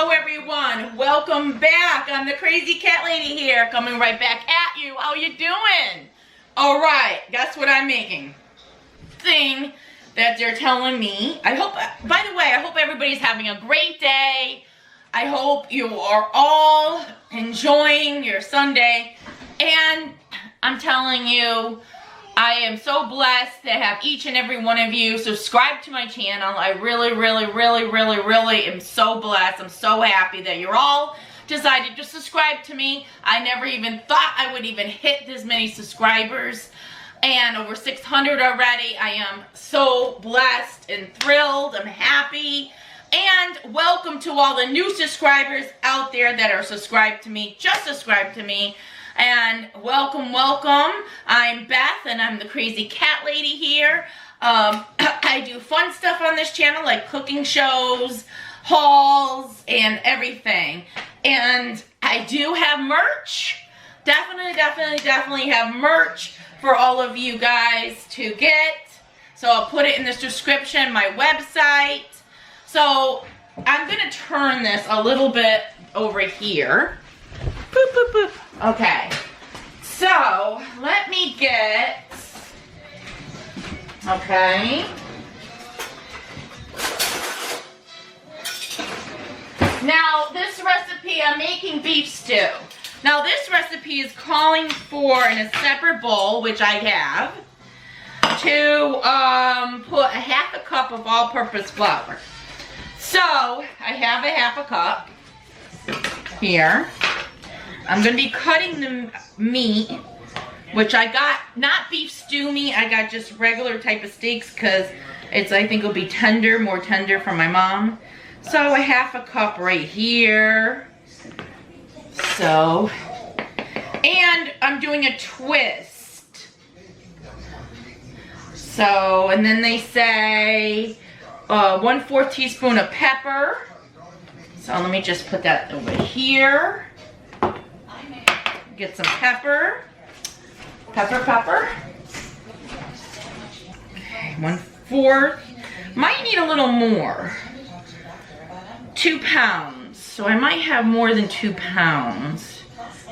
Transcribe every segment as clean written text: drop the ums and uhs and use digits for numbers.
Hello everyone, welcome back. I'm the Crazy Cat Lady here, coming right back at you. How you doing? All right, guess what I'm making? Thing that they're telling me. I hope, by the way, I hope everybody's having a great day. I hope you are all enjoying your Sunday. And I'm telling you, I am so blessed to have each and every one of you subscribe to my channel. I really am so blessed. I'm so happy that you're all decided to subscribe to me. I never even thought I would even hit this many subscribers. And over 600 already. I am so blessed and thrilled. I'm happy. And welcome to all the new subscribers out there that are subscribed to me. Just subscribe to me. And welcome. I'm Beth, and I'm the Crazy Cat Lady here. I do fun stuff on this channel, like cooking shows, hauls, and everything. And I do have merch. Definitely have merch for all of you guys to get. So I'll put it in the description, my website. So I'm going to turn this a little bit over here. Boop, boop, boop. Okay, so let me get, okay, now this recipe, I'm making beef stew. Now this recipe is calling for, in a separate bowl, which I have, to put a half a cup of all-purpose flour. So I have a half a cup here. I'm going to be cutting the meat, which I got, not beef stew meat, I got just regular type of steaks because it's, I think it'll be tender, more tender from my mom. So a half a cup right here. So, and I'm doing a twist. So, and then they say 1/4 teaspoon of pepper. So let me just put that over here. Get some pepper. Pepper. Okay, 1/4. Might need a little more. 2 pounds. So I might have more than 2 pounds.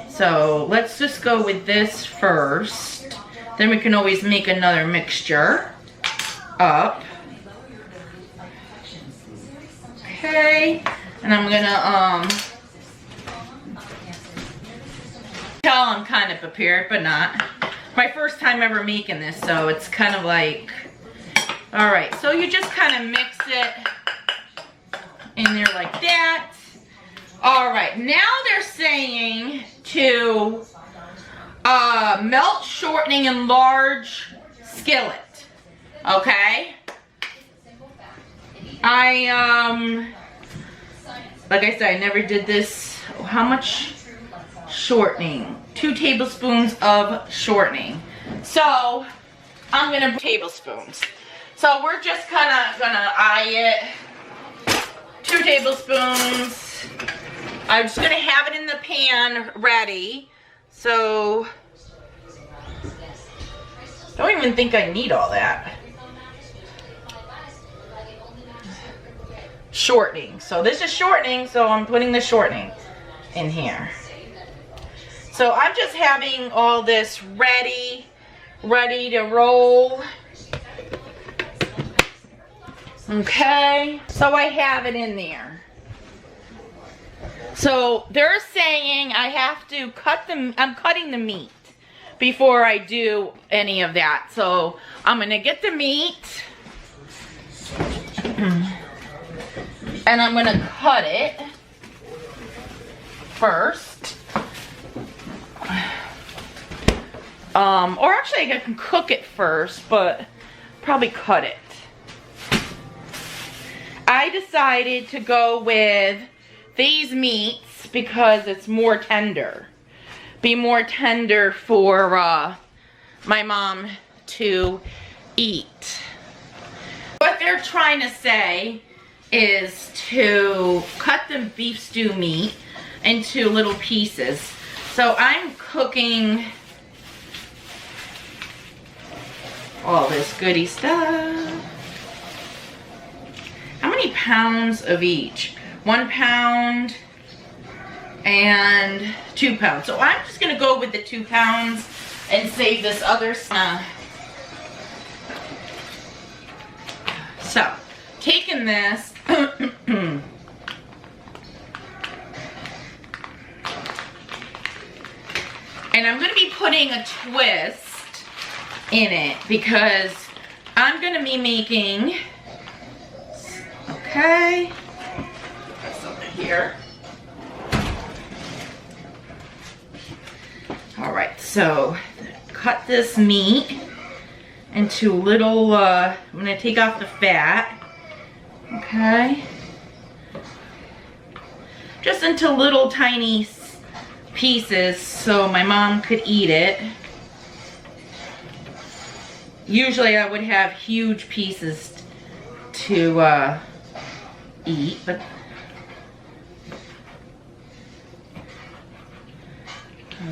So let's just go with this first. Then we can always make another mixture up. Okay. And I'm gonna tell I'm kind of prepared, but not. My first time ever making this, so it's kind of like, all right, so you just kind of mix it in there like that. All right, now they're saying to melt shortening in large skillet, okay? Like I said, I never did this. How much shortening? 2 tablespoons of shortening. So I'm gonna tablespoons. So we're just kind of gonna eye it. 2 tablespoons. I'm just gonna have it in the pan ready. So don't even think I need all that. Shortening. So this is shortening, so I'm putting the shortening in here. So I'm just having all this ready to roll. Okay, so I have it in there. So they're saying I have to I'm cutting the meat before I do any of that. So I'm gonna get the meat and I'm gonna cut it first. Or actually I can cook it first, but probably cut it. I decided to go with these meats because it's more tender. Be more tender for my mom to eat. What they're trying to say is to cut the beef stew meat into little pieces. So I'm cooking all this goody stuff. How many pounds of each? 1 pound and 2 pounds. So I'm just gonna go with the 2 pounds and save this other stuff. So, taking this, and I'm going to be putting a twist in it because I'm going to be making, okay, that's over here. All right, so cut this meat into little, I'm going to take off the fat, okay, just into little tiny pieces so my mom could eat it. Usually I would have huge pieces to eat, but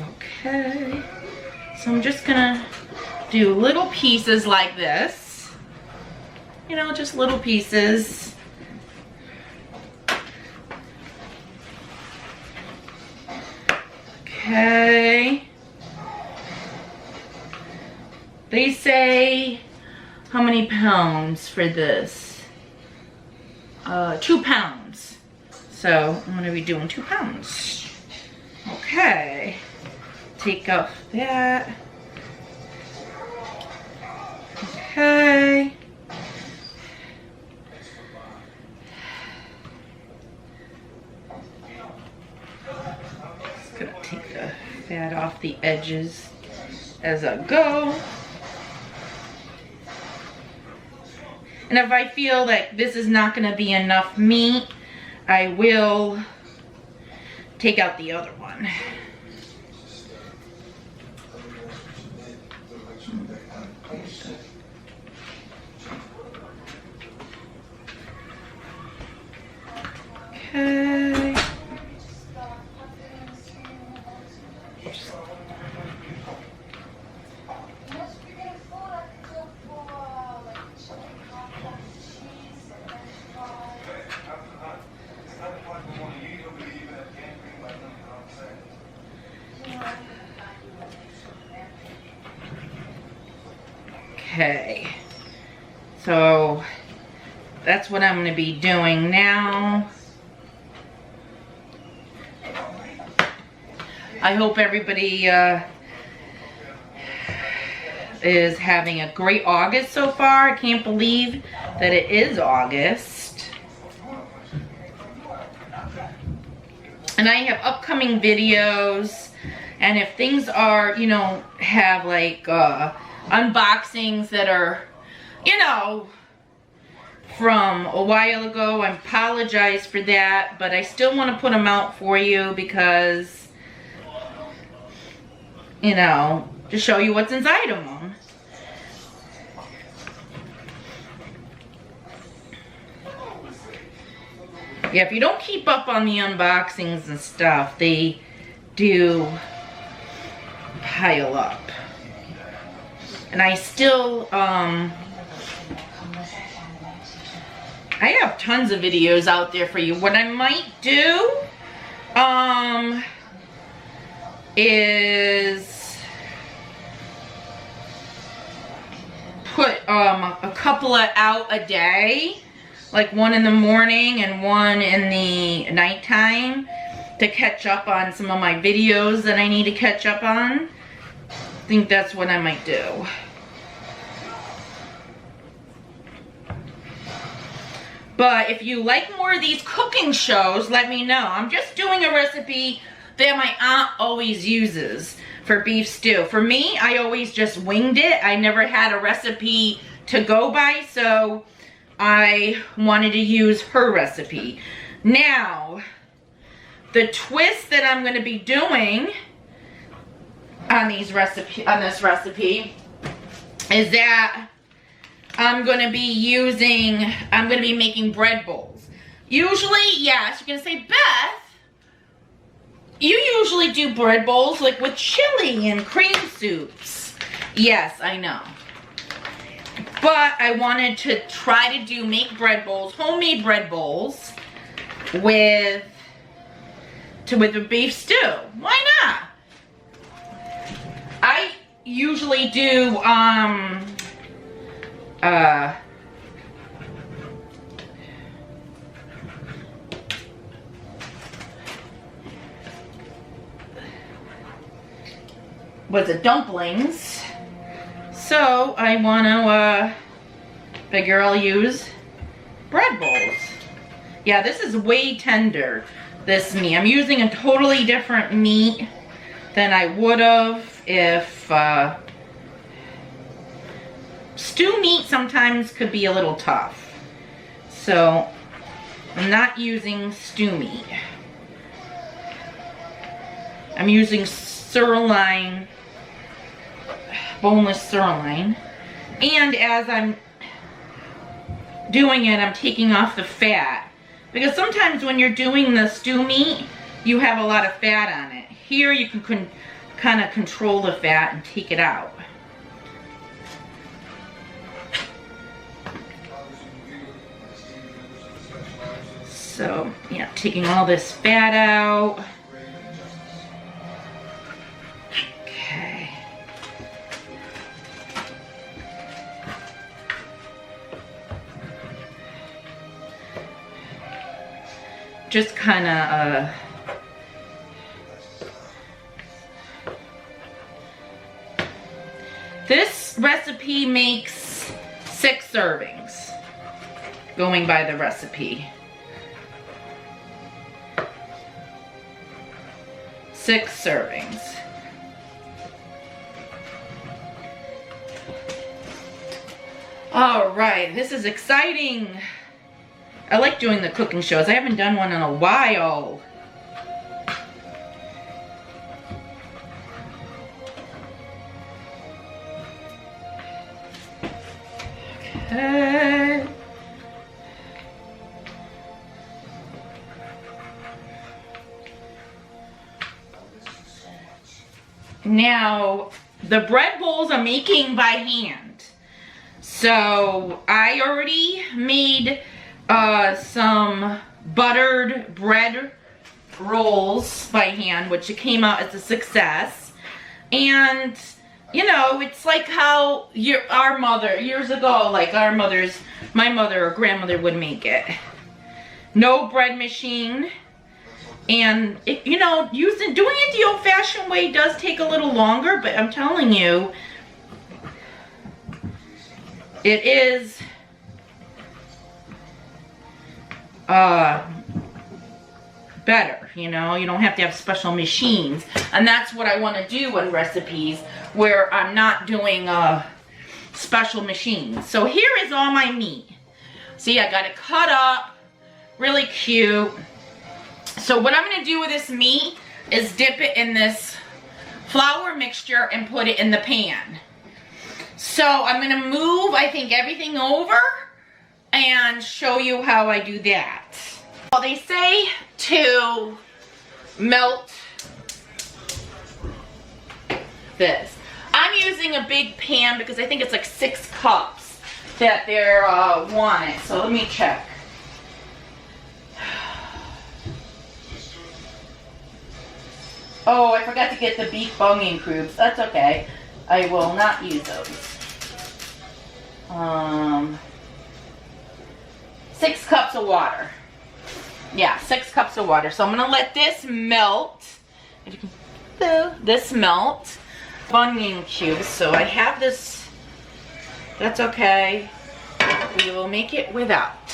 okay, so I'm just gonna do little pieces like this, you know, just little pieces. Okay. They say how many pounds for this? 2 pounds. So I'm gonna be doing 2 pounds. Okay. Take off that. Okay. Just gonna take the fat off the edges as I go. And if I feel that this is not gonna be enough meat, I will take out the other one. Okay. Okay, so that's what I'm going to be doing now. I hope everybody is having a great August so far. I can't believe that it is August. And I have upcoming videos, and if things are, you know, have like unboxings that are, you know, from a while ago, I apologize for that, but I still want to put them out for you because, you know, to show you what's inside of them. Yeah, if you don't keep up on the unboxings and stuff, they do pile up. And I still, I have tons of videos out there for you. What I might do, is put, a couple out a day, like one in the morning and one in the nighttime, to catch up on some of my videos that I need to catch up on. I think that's what I might do. But if you like more of these cooking shows, let me know. I'm just doing a recipe that my aunt always uses for beef stew. For me, I always just winged it. I never had a recipe to go by, so I wanted to use her recipe. Now, the twist that I'm going to be doing on this recipe is that I'm going to be making bread bowls. Usually, yes, you're going to say, Beth, you usually do bread bowls like with chili and cream soups. Yes, I know. But I wanted to try to make bread bowls, homemade bread bowls, with a beef stew. Why not? I usually do what's it, dumplings. So I want to figure I'll use bread bowls. Yeah, this is way tender, this meat. I'm using a totally different meat than I would have if stew meat sometimes could be a little tough. So I'm not using stew meat. I'm using sirloin, boneless sirloin. And as I'm doing it, I'm taking off the fat. Because sometimes when you're doing the stew meat, you have a lot of fat on it. Here you can kind of control the fat and take it out. So, yeah, taking all this fat out. Okay. Just kind of this recipe makes 6 servings, going by the recipe. 6 servings. All right, this is exciting. I like doing the cooking shows. I haven't done one in a while. Okay. Now, the bread bowls I'm making by hand. So, I already made some buttered bread rolls by hand, which it came out as a success. And, you know, it's like how our mother, years ago, like my mother or grandmother would make it. No bread machine. And, you know, doing it the old-fashioned way does take a little longer, but I'm telling you, it is better, you know. You don't have to have special machines. And that's what I want to do in recipes where I'm not doing special machines. So here is all my meat. See, I got it cut up, really cute. So what I'm going to do with this meat is dip it in this flour mixture and put it in the pan. So I'm going to move, I think, everything over and show you how I do that. Well, they say to melt this. I'm using a big pan because I think it's like 6 cups that they're wanted. So let me check. Oh, I forgot to get the beef bunion cubes. That's okay. I will not use those. 6 cups of water. Yeah, 6 cups of water. So I'm going to let this melt. If you can, this melt. Bunion cubes. So I have this. That's okay. We will make it without.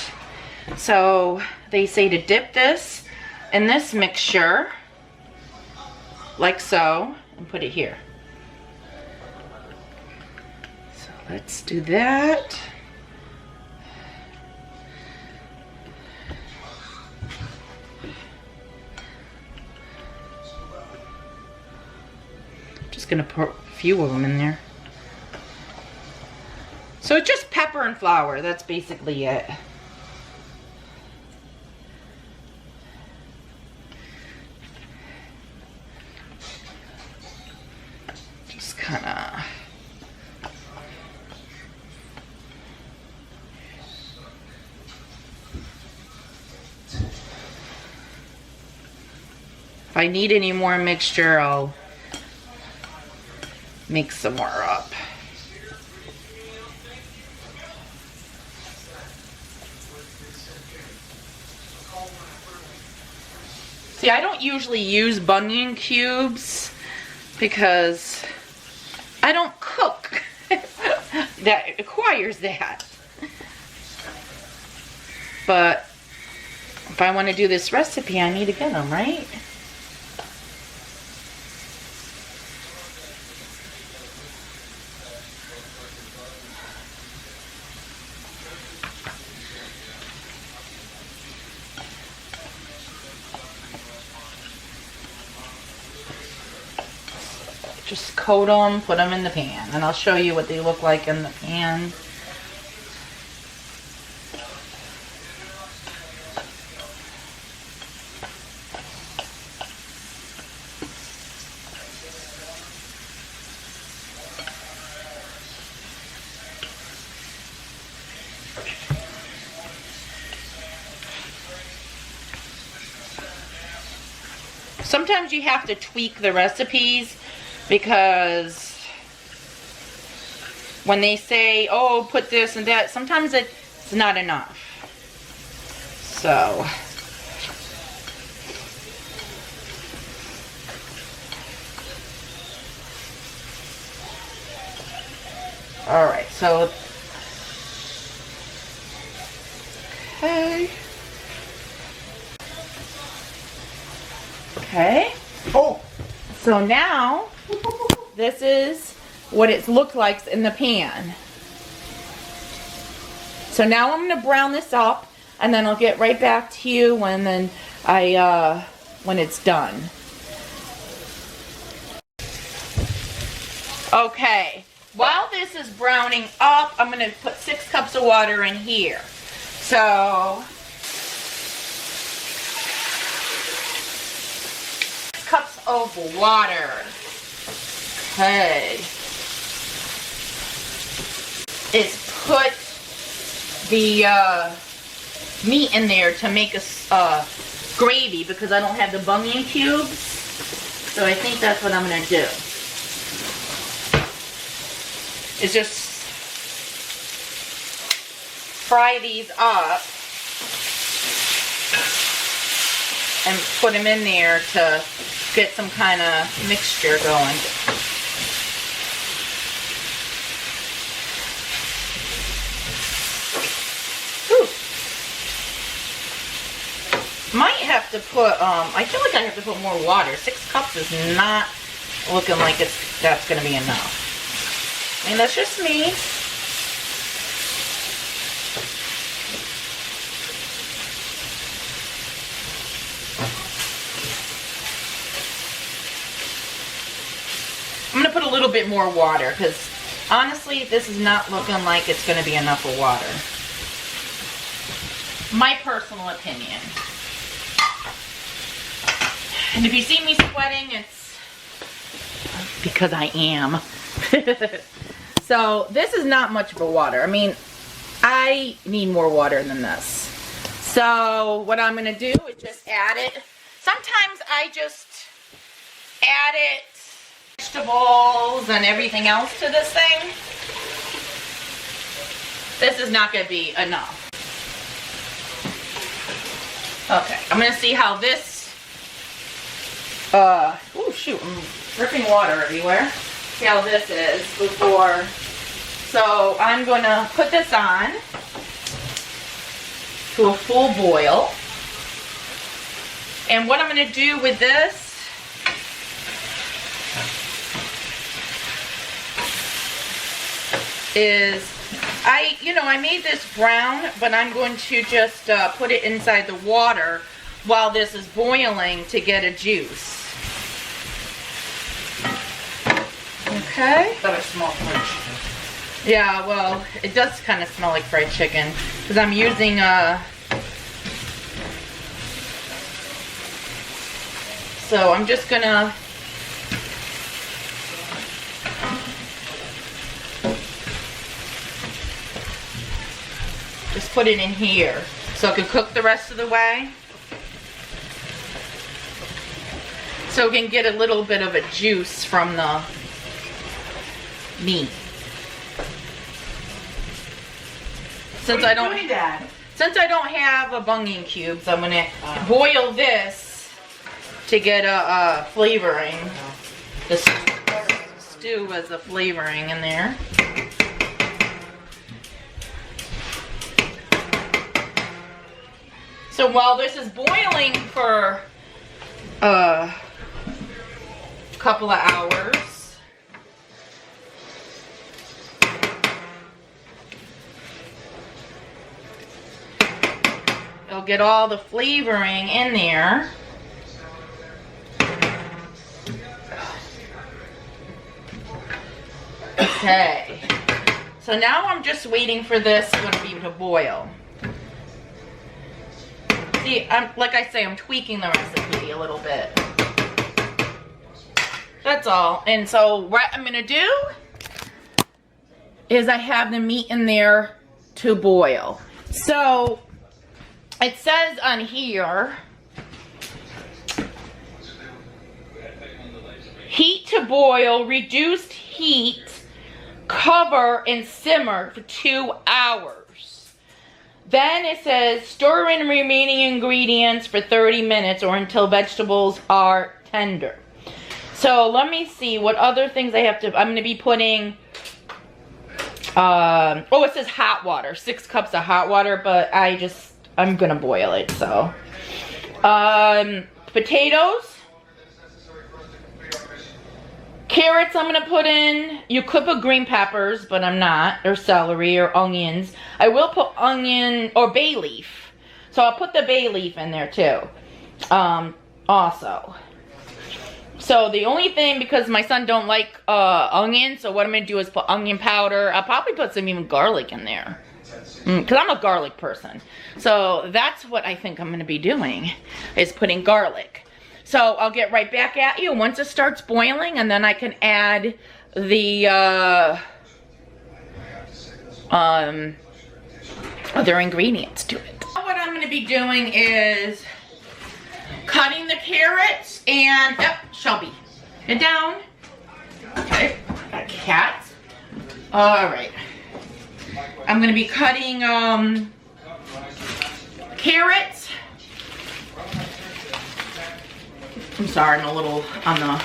So they say to dip this in this mixture. Like so, and put it here. So let's do that. Just gonna put a few of them in there. So it's just pepper and flour, that's basically it. Kinda If I need any more mixture, I'll mix some more up. See, I don't usually use bunion cubes because I don't cook. That requires that. But if I want to do this recipe, I need to get them, right? Just coat them, put them in the pan, and I'll show you what they look like in the pan. Sometimes you have to tweak the recipes because when they say, oh, put this and that, sometimes it's not enough. So, alright, so, okay. Okay. Oh. So now, this is what it looked like in the pan. So now I'm going to brown this up, and then I'll get right back to you when when it's done. Okay. While this is browning up, I'm going to put 6 cups of water in here. So, cups of water. Okay. Is put the meat in there to make a gravy because I don't have the bunion cubes. So I think that's what I'm going to do. Is just fry these up and put them in there to get some kind of mixture going. Whew. Might have to put, I feel like I have to put more water. 6 cups is not looking like that's going to be enough. I mean, that's just me. I'm going to put a little bit more water because honestly, this is not looking like it's going to be enough of water. My personal opinion. And if you see me sweating, it's because I am. So this is not much of a water. I mean, I need more water than this. So what I'm going to do is just add it. Sometimes I just add it, vegetables and everything else to this thing. This is not going to be enough. Okay, I'm going to see how this, oh shoot, I'm dripping water everywhere. See how this is before. So I'm going to put this on to a full boil. And what I'm going to do with this is, I made this brown, but I'm going to just put it inside the water while this is boiling to get a juice. Okay. That I smell fried chicken. Yeah, well, it does kind of smell like fried chicken because I'm using so I'm just gonna just put it in here so it can cook the rest of the way. so we can get a little bit of a juice from the meat. Since I don't have a bunion cubes, I'm gonna boil this to get a flavoring. The stew as a flavoring in there. So while this is boiling for a couple of hours, it'll get all the flavoring in there. Okay. So now I'm just waiting for this to boil. See, like I say, I'm tweaking the recipe a little bit. That's all. And so what I'm gonna do is I have the meat in there to boil. So it says on here, heat to boil, reduced heat, cover and simmer for 2 hours. Then it says stir in remaining ingredients for 30 minutes or until vegetables are tender. So let me see what other things I have to, I'm going to be putting, oh, it says hot water, 6 cups of hot water, but I'm going to boil it, so. Potatoes. Carrots I'm going to put in. You could put green peppers, but I'm not. Or celery or onions. I will put onion or bay leaf. So I'll put the bay leaf in there too. Also. So the only thing, because my son don't like onion, so what I'm going to do is put onion powder. I'll probably put some even garlic in there. Because I'm a garlic person. So that's what I think I'm going to be doing, is putting garlic. So I'll get right back at you once it starts boiling, and then I can add the other ingredients to it. What I'm going to be doing is cutting the carrots and, Shelby, get down. Okay, got cats. All right. I'm going to be cutting carrots. I'm sorry, I'm a little on the,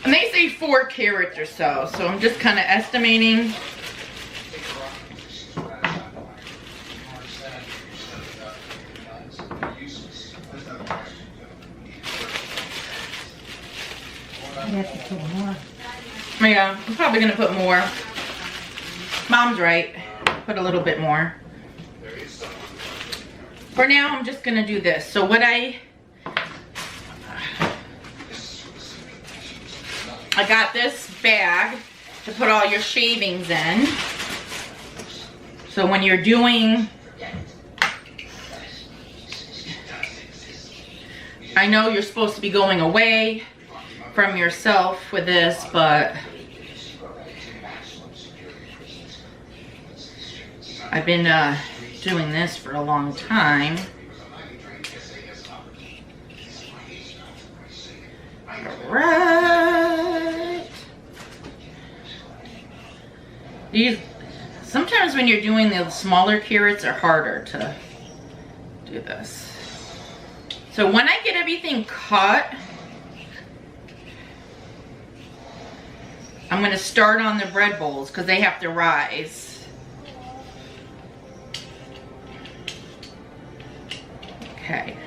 and they say 4 carrots or so I'm just kind of estimating. You have to put more. Yeah, I'm probably gonna put more. Mom's right, put a little bit more. For now, I'm just gonna do this. So what I got this bag to put all your shavings in. So when you're doing, I know you're supposed to be going away from yourself with this, but I've been doing this for a long time. Alright. Sometimes when you're doing the smaller carrots are harder to do this. So when I get everything cut, I'm going to start on the bread bowls because they have to rise. Okay.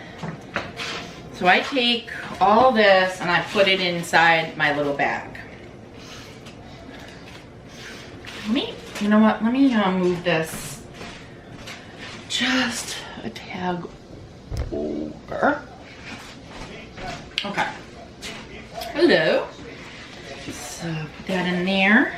So I take all this and I put it inside my little bag. You know what? Let me move this just a tad over. Okay. Hello. So put that in there.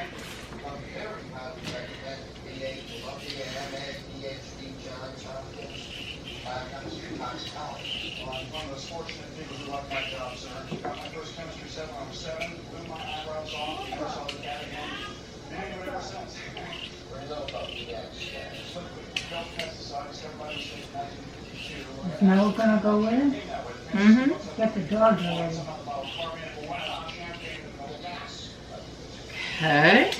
Is Mel gonna go in? Mm-hmm. Get the dog ready. Okay.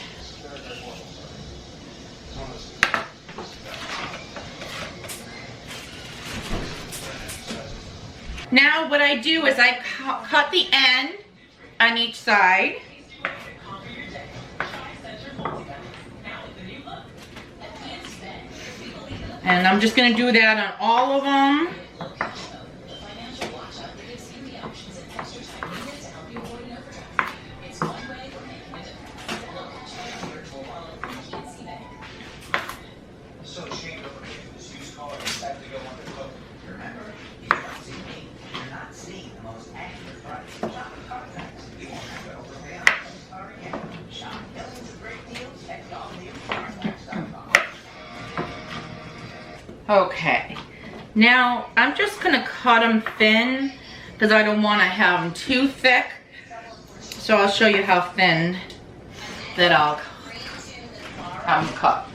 Now what I do is I cut the end on each side. And I'm just going to do that on all of them. Okay, now I'm just gonna cut them thin because I don't want to have them too thick. So I'll show you how thin that I'll have them cut.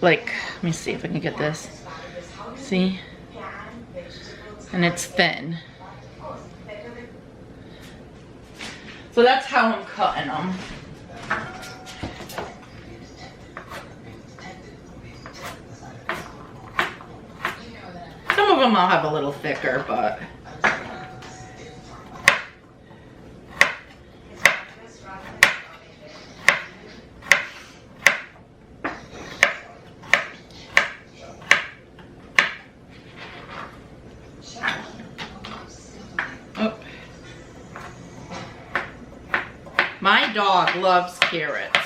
Like, let me see if I can get this. See? And it's thin. So that's how I'm cutting them. Some of them I'll have a little thicker, but oh. My dog loves carrots.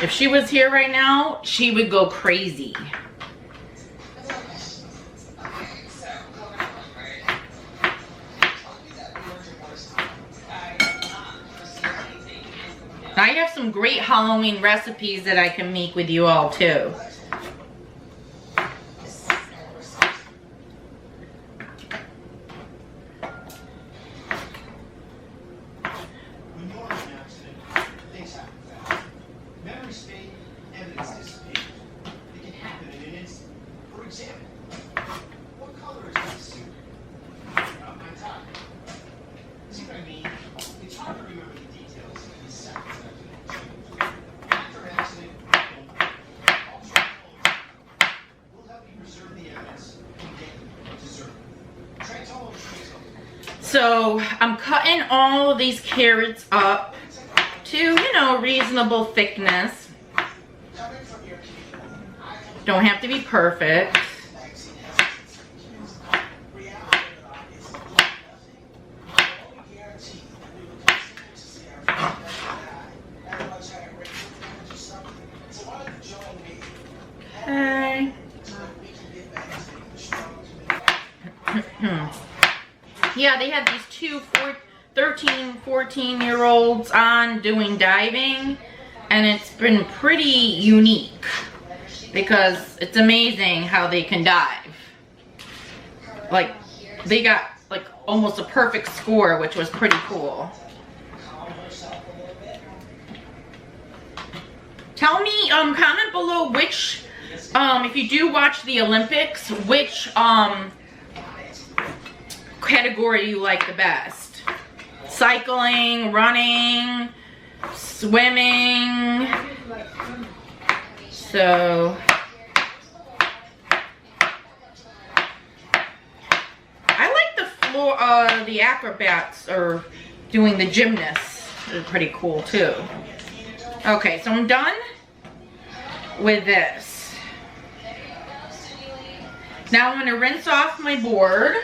If she was here right now, she would go crazy. I have some great Halloween recipes that I can make with you all too. When you're in an accident, things happen fast. Memories fade, evidence disappears. It can happen in an instant. For example, what color is my suit? Not my tie. See what I mean? It's hard to remember the details in these seconds after an accident. We'll help you preserve the evidence and get what you deserve. Transform and So I'm cutting all of these carrots up to, you know, reasonable thickness. Don't have to be perfect. Okay. Yeah, they had these two 13, 14-year-olds on doing diving, and it's been pretty unique because it's amazing how they can dive. Like, they got like almost a perfect score, which was pretty cool. Tell me, comment below which, if you do watch the Olympics, which category you like the best. Cycling, running, swimming. So I like the floor, the acrobats or doing the gymnasts. They're pretty cool too. Okay, so I'm done with this. Now I'm gonna rinse off my board.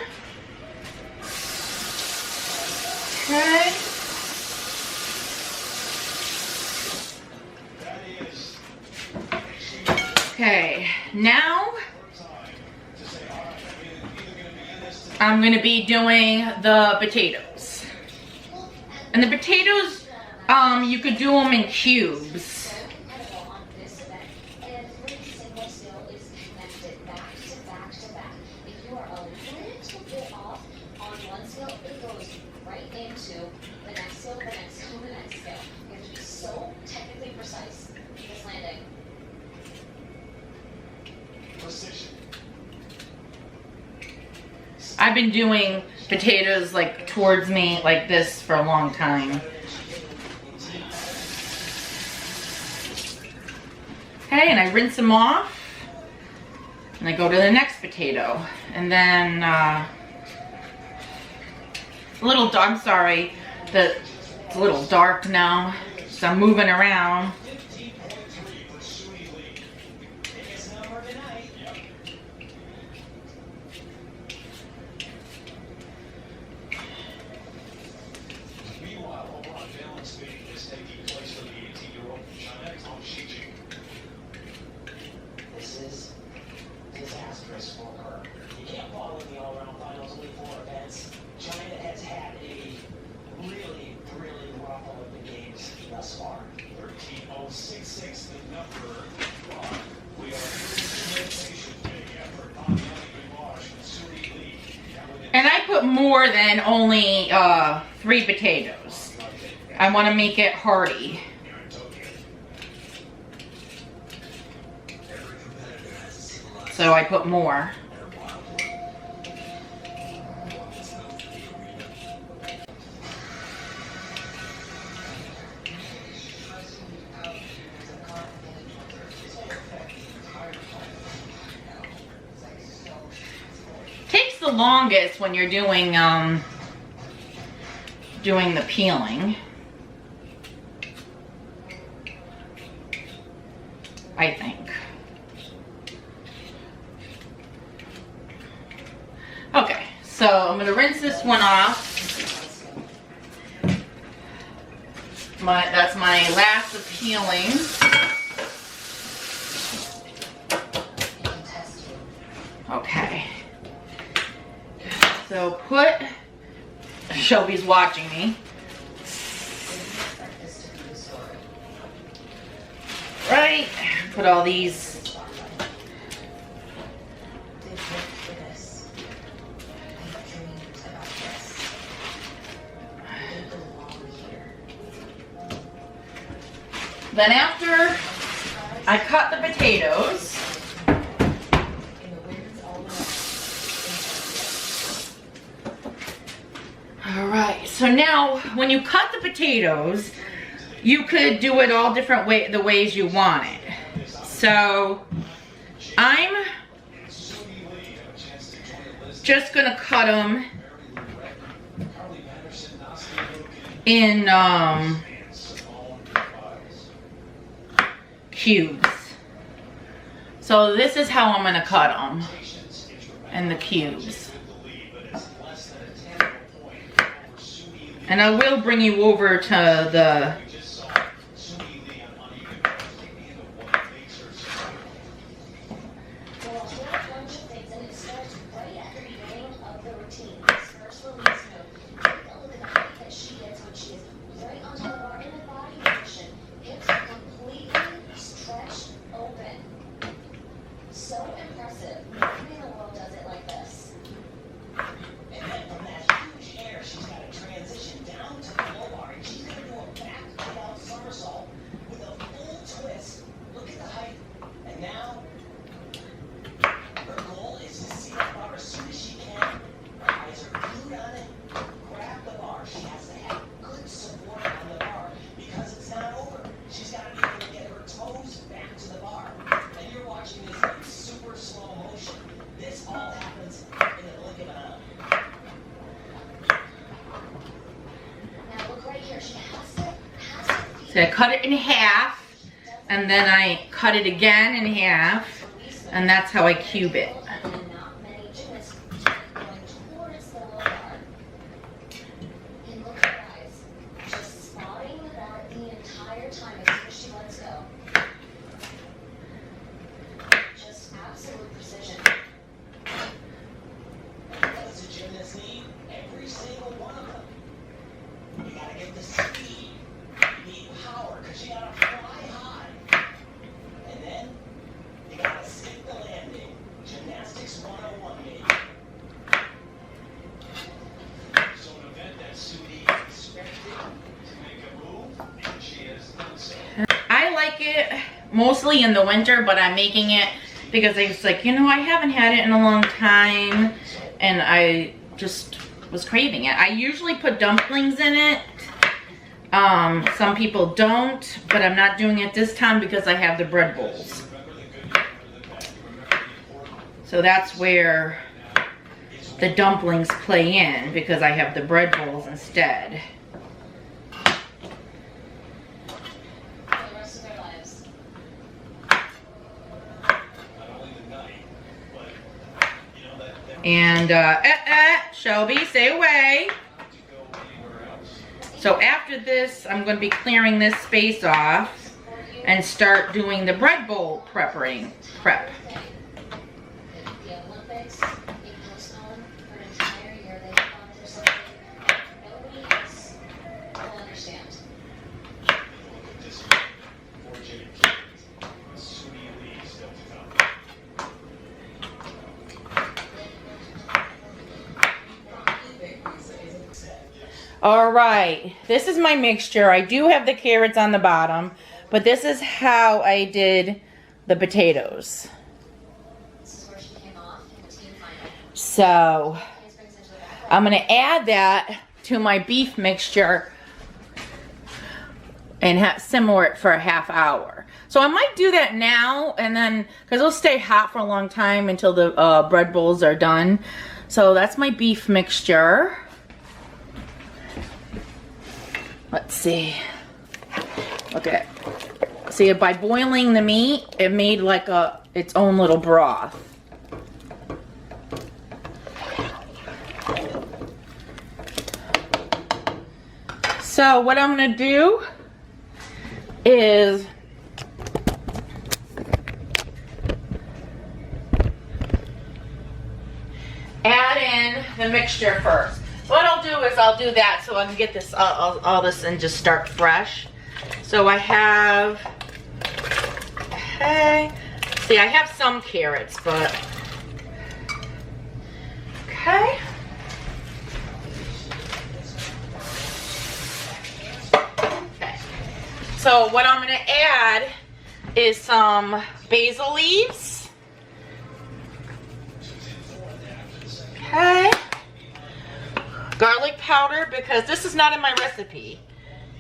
Okay. Okay, now I'm going to be doing the potatoes. And the potatoes, you could do them in cubes. I've been doing potatoes like towards me like this for a long time. Okay, and I rinse them off. And I go to the next potato. And then, I'm sorry, it's a little dark now. So I'm moving around. This is disastrous for her. You can't follow in the all-around finals, only 4 events. China has had a really rough Olympic Games thus far. 13.066 the number. We are big effort on the Bosch and Suri Lee. And I put more than only 3 potatoes. I want to make it hearty. So I put more. Takes the longest when you're doing the peeling, I think. Okay, so I'm gonna rinse this one off. That's my last of peeling. Okay. So Shelby's watching me. Right, put all these. Then after I cut the potatoes, all right, so now when you cut the potatoes, you could do it all different the ways you want it. So I'm just gonna cut them in cubes. So this is how I'm gonna cut them in the cubes. And I will bring you over to the So I cut it in half, and then I cut it again in half, and that's how I cube it. I like it mostly in the winter, but I'm making it because I was like, you know, I haven't had it in a long time, and I just was craving it. I usually put dumplings in it. Some people don't, but I'm not doing it this time because I have the bread bowls. So that's where the dumplings play in, because I have the bread bowls instead. And Shelby, stay away. So after this, I'm going to be clearing this space off and start doing the bread bowl prep. The Olympics, they postponed for an entire year. They thought there's something nobody else will understand. All right, this is my mixture. I do have the carrots on the bottom, but this is how I did the potatoes. This is where she came off in the team final. So This brings into the back. I'm gonna add that to my beef mixture and simmer it for a half hour. So I might do that now, and then, because it'll stay hot for a long time until the bread bowls are done. So that's my beef mixture. Let's see. Look at it. See, by boiling the meat, it made like its own little broth. So what I'm gonna do is add in the mixture first. What I'll do is I'll do that so I can get this all this and just start fresh. So I have, okay, see, I have some carrots, but okay. Okay. So what I'm gonna add is some basil leaves. Okay. Garlic powder, because this is not in my recipe.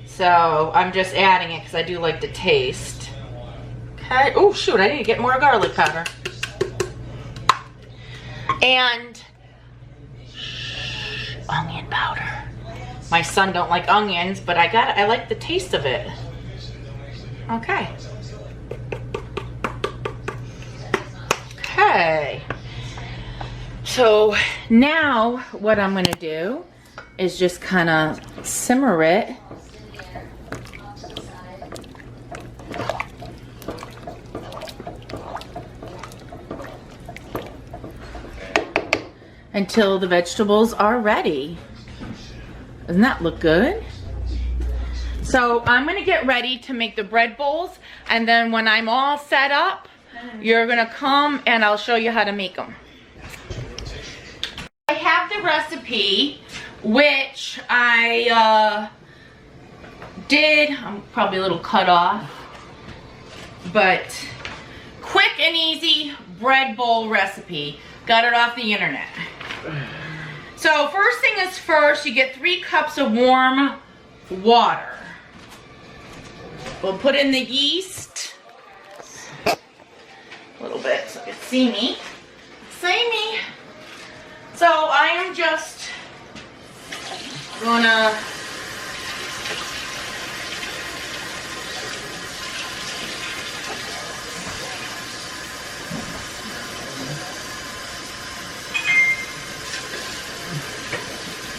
So I'm just adding it because I do like the taste. Okay. Oh shoot, I need to get more garlic powder. And onion powder. My son don't like onions, but I like the taste of it. Okay. Okay. So now what I'm gonna do is just kind of simmer it until the vegetables are ready. Doesn't that look good? So I'm gonna get ready to make the bread bowls, and then when I'm all set up, you're gonna come and I'll show you how to make them. I have the recipe, which I did, I'm probably a little cut off, but quick and easy bread bowl recipe. Got it off the internet. So first thing is first, you get 3 cups of warm water. We'll put in the yeast a little bit so you can see me. See me. So I am just gonna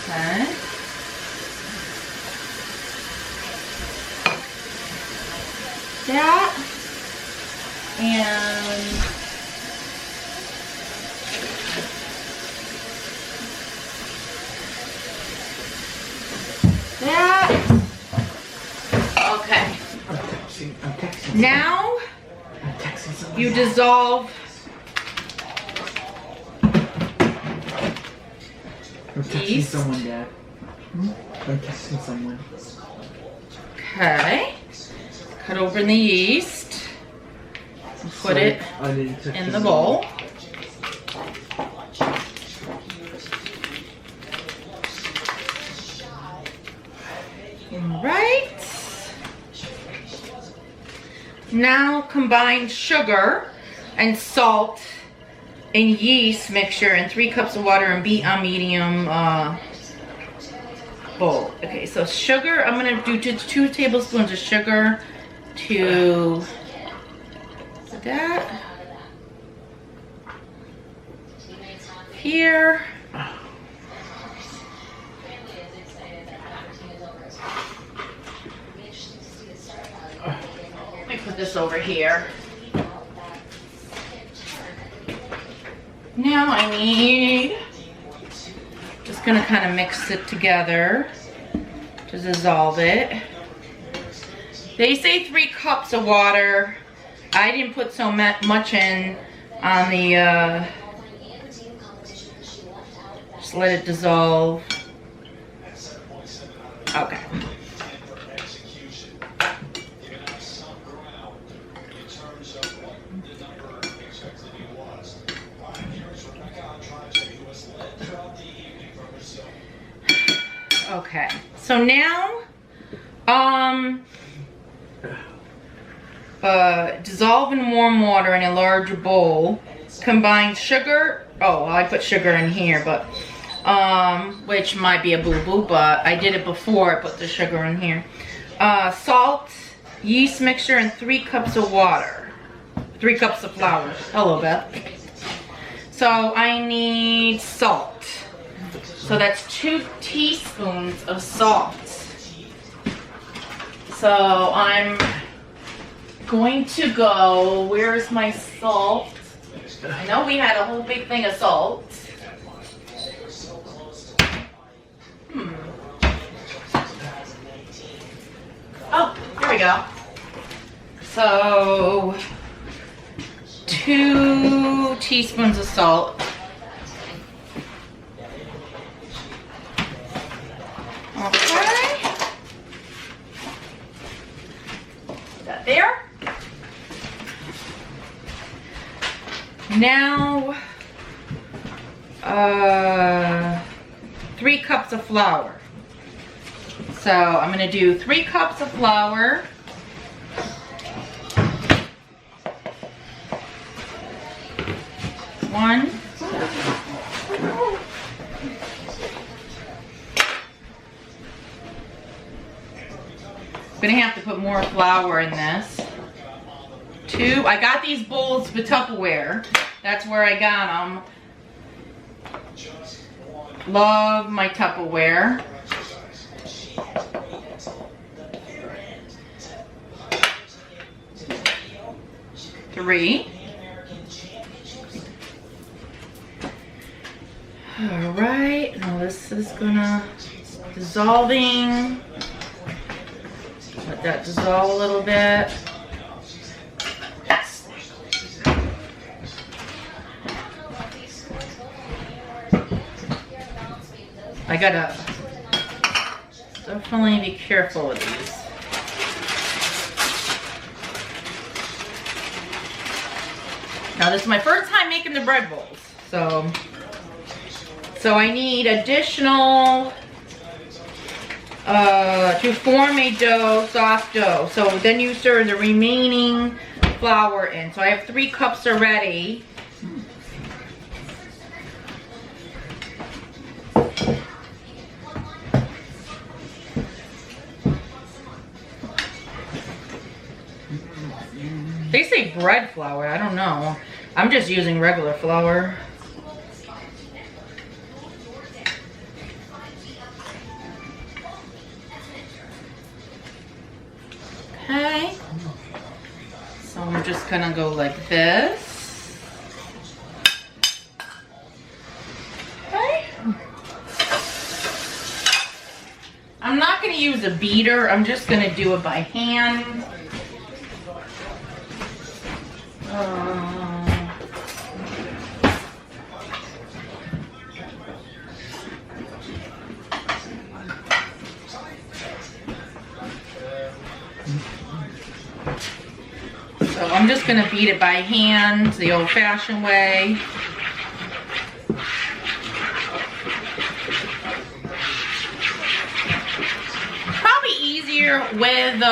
okay. That and that. Okay. I'm texting. Now I'm texting someone. you dissolve. I'm texting yeast. someone, Dad. I'm texting someone. Okay. Cut open the yeast. And put it I didn't text in the someone. bowl. Right. Now combine sugar and salt and yeast mixture in 3 cups of water and beat on medium bowl. Okay, so sugar, I'm gonna do 2 tablespoons of sugar to that. Here. Let me put this over here. Now I need, just gonna kind of mix it together to dissolve it. They say 3 cups of water. I didn't put so much in on the, just let it dissolve. Okay. Okay, so now, dissolve in warm water in a large bowl. Combine sugar, oh, well, I put sugar in here, but, which might be a boo-boo, but I did it before I put the sugar in here. Salt, yeast mixture, and 3 cups of water. 3 cups of flour. Hello, Beth. So I need salt. So that's 2 teaspoons of salt. So I'm going to go, where's my salt? I know we had a whole big thing of salt. Oh, here we go. So 2 teaspoons of salt. Okay. Put that there. Now, 3 cups of flour. So I'm gonna do 3 cups of flour. One. I'm gonna have to put more flour in this. 2, I got these bowls with Tupperware. That's where I got them. Love my Tupperware. 3. All right, now this is gonna dissolving. Let that dissolve a little bit. I gotta definitely be careful with these. Now this is my first time making the bread bowls, so I need additional to form a dough, soft dough. So then you stir the remaining flour in. So I have 3 cups already. They say bread flour, I don't know. I'm just using regular flour. Okay. So I'm just gonna go like this. Okay. I'm not gonna use a beater, I'm just gonna do it by hand. So I'm just gonna beat it by hand, the old-fashioned way. Probably here with,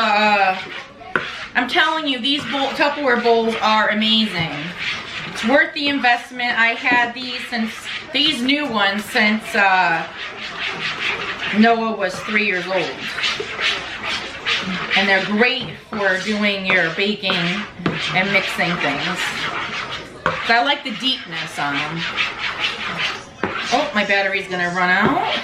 I'm telling you, these Tupperware bowls are amazing. It's worth the investment. I had these new ones since Noah was 3 years old. And they're great for doing your baking and mixing things. So I like the deepness on them. Oh, my battery's gonna run out.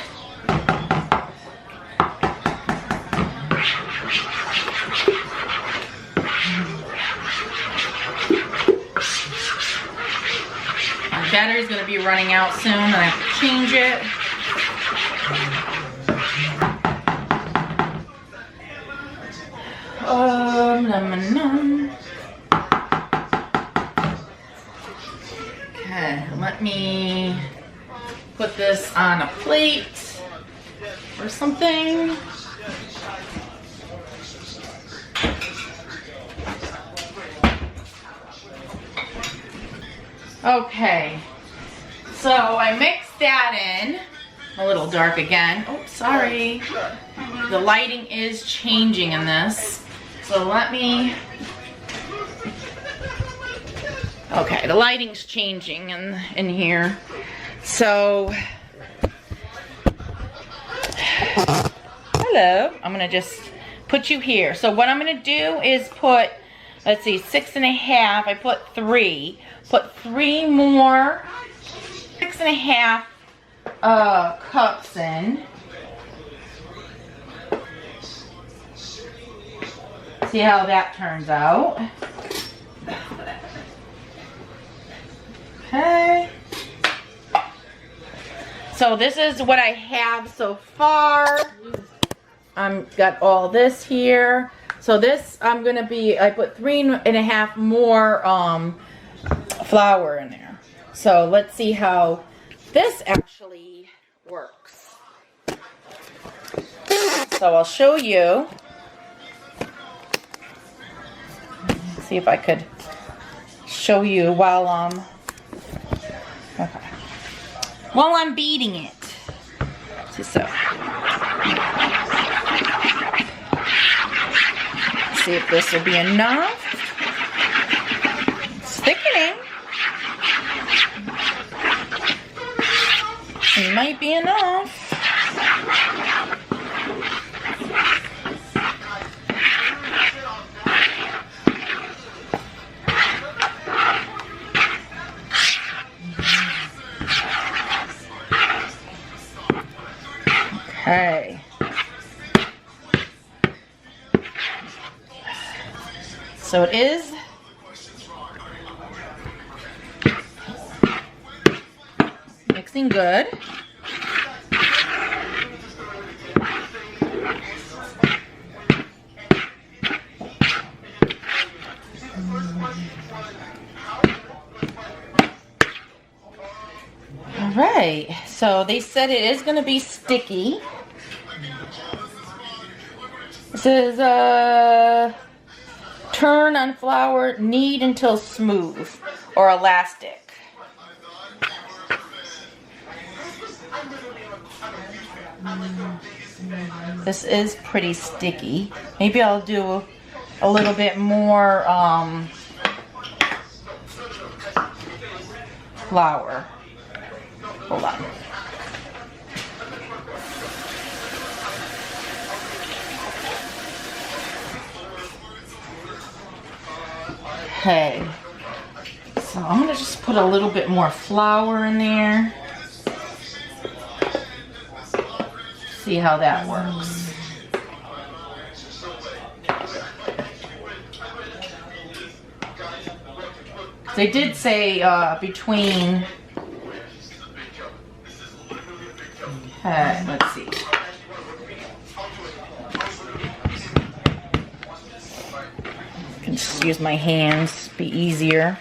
My battery's gonna be running out soon and I have to change it. Okay, let me put this on a plate or something. Okay, so I mixed that in. A little dark again. Oh, sorry. The lighting is changing in this. So let me, okay, the lighting's changing in here. So, hello, I'm gonna just put you here. So what I'm gonna do is put, let's see, 6.5, I put 3. Put 3 more 6.5 cups in. See how that turns out. Okay. So this is what I have so far. Got all this here. So this I put 3.5 more flour in there. So let's see how this actually works. So I'll show you. See if I could show you while I'm beating it. So see if this will be enough. It's thickening. It might be enough. Okay. So it is mixing good. All right, so they said it is going to be sticky. It says, turn on flour, knead until smooth or elastic. This is pretty sticky. Maybe I'll do a little bit more flour. Hold on. Okay, so I'm gonna just put a little bit more flour in there. See how that works. They did say between, let's see. I can just use my hands, be easier.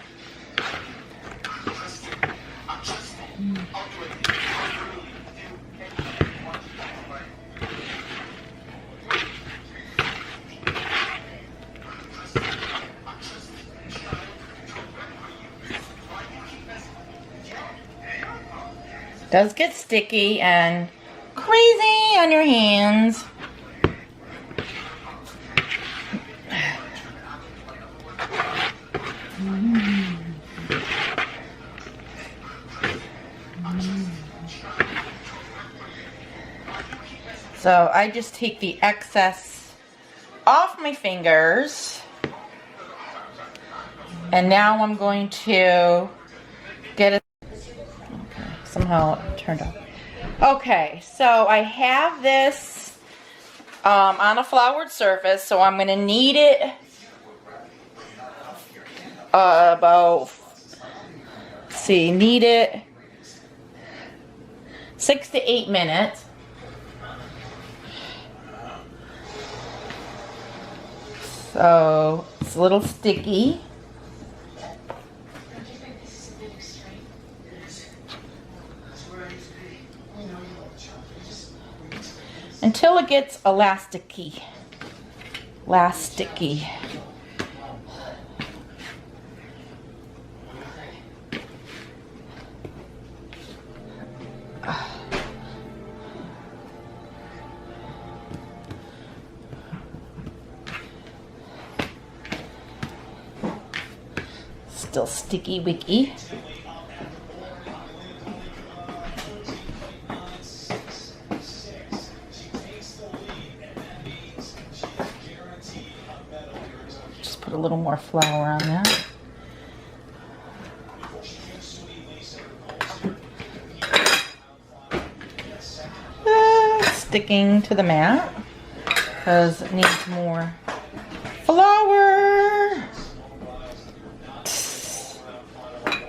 Does get sticky and crazy on your hands. So I just take the excess off my fingers. And now I'm going to get it. Okay, somehow it turned off. Okay, so I have this on a floured surface, so I'm going to knead it about, let's see, knead it 6 to 8 minutes. So it's a little sticky. Until it gets elasticy. Elasticy. Still sticky wicky. Just put a little more flour on that. Sticking to the mat because it needs more flour.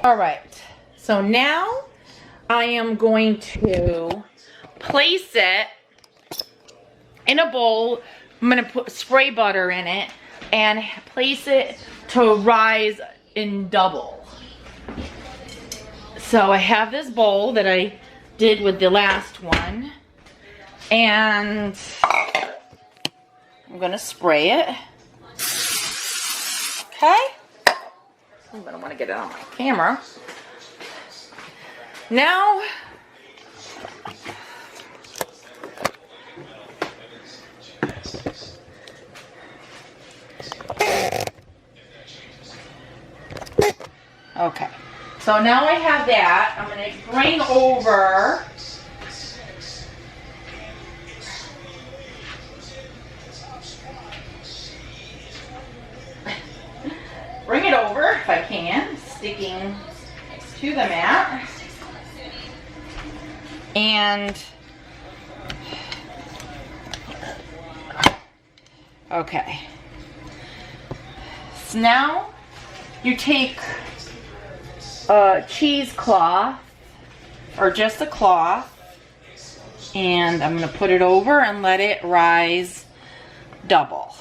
All right, so now I am going to place it in a bowl. I'm gonna put spray butter in it and place it to rise in double. So I have this bowl that I did with the last one, and I'm gonna spray it. Okay. I'm gonna want to get it on my camera. Now, okay. So now I have that. I'm gonna bring over bring it over if I can, sticking to the mat. And okay. So now you take a cheesecloth or just a cloth, and I'm going to put it over and let it rise double.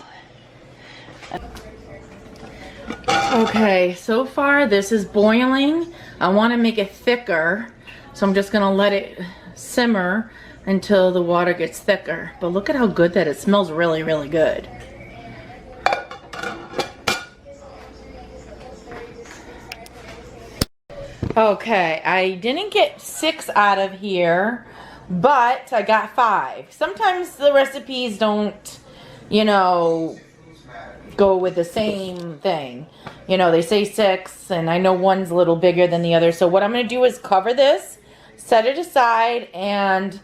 Okay, so far this is boiling. I want to make it thicker, so I'm just going to let it simmer until the water gets thicker. But look at how good that it smells. Really, really good. Okay, I didn't get 6 out of here, but I got 5. Sometimes the recipes don't, you know, go with the same thing. You know, they say 6, and I know one's a little bigger than the other. So what I'm going to do is cover this, set it aside, and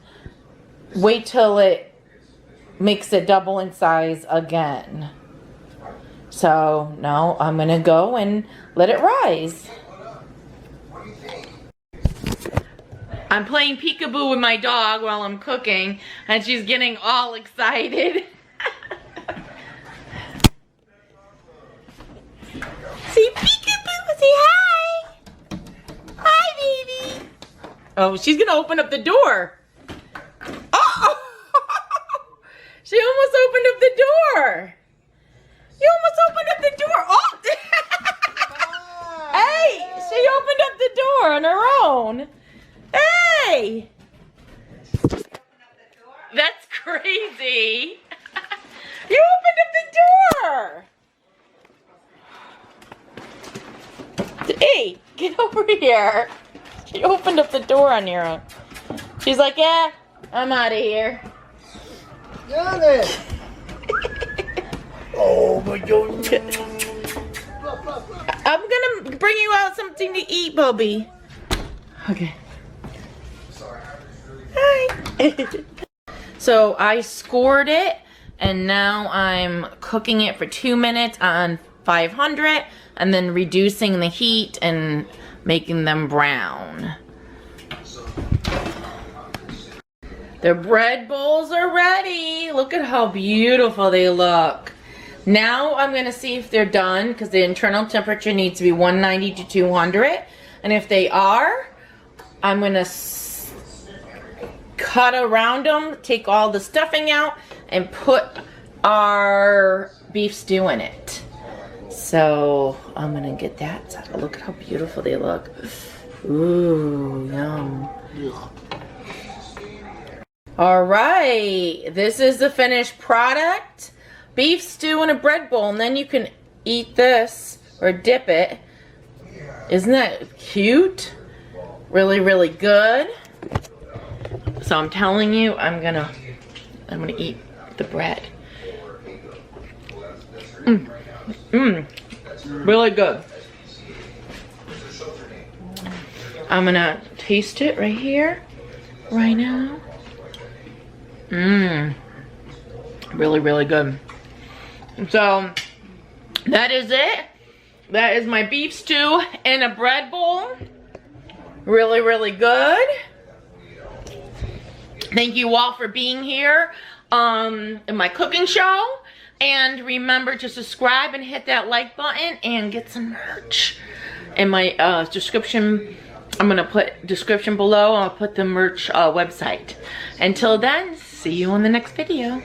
wait till it makes it double in size again. So now I'm going to go and let it rise. I'm playing peekaboo with my dog while I'm cooking, and she's getting all excited. Say peekaboo, say hi. Hi, baby. Oh, she's gonna open up the door. Oh, she almost opened up the door. You almost opened up the door. Oh, hey, she opened up the door on her own. Hey! That's crazy. You opened up the door. Hey, get over here. She opened up the door on your own. She's like, yeah, I'm out of here. Got it. Oh my God. I'm gonna bring you out something to eat, Bobby. Okay. So I scored it, and now I'm cooking it for 2 minutes on 500, and then reducing the heat and making them brown. The bread bowls are ready. Look at how beautiful they look. Now I'm gonna see if they're done, because the internal temperature needs to be 190 to 200. And if they are, I'm gonna cut around them, take all the stuffing out, and put our beef stew in it. So I'm gonna get that. So look at how beautiful they look. Ooh, yum. All right, this is the finished product. Beef stew in a bread bowl, and then you can eat this or dip it. Isn't that cute? Really, really good. So I'm telling you, I'm gonna eat the bread. Really good. I'm gonna taste it right here, right now. Really, really good. So that is it. That is my beef stew in a bread bowl. Really, really good. Thank you all for being here in my cooking show. And remember to subscribe and hit that like button and get some merch. In my description, I'm gonna put description below. I'll put the merch website. Until then, see you in the next video.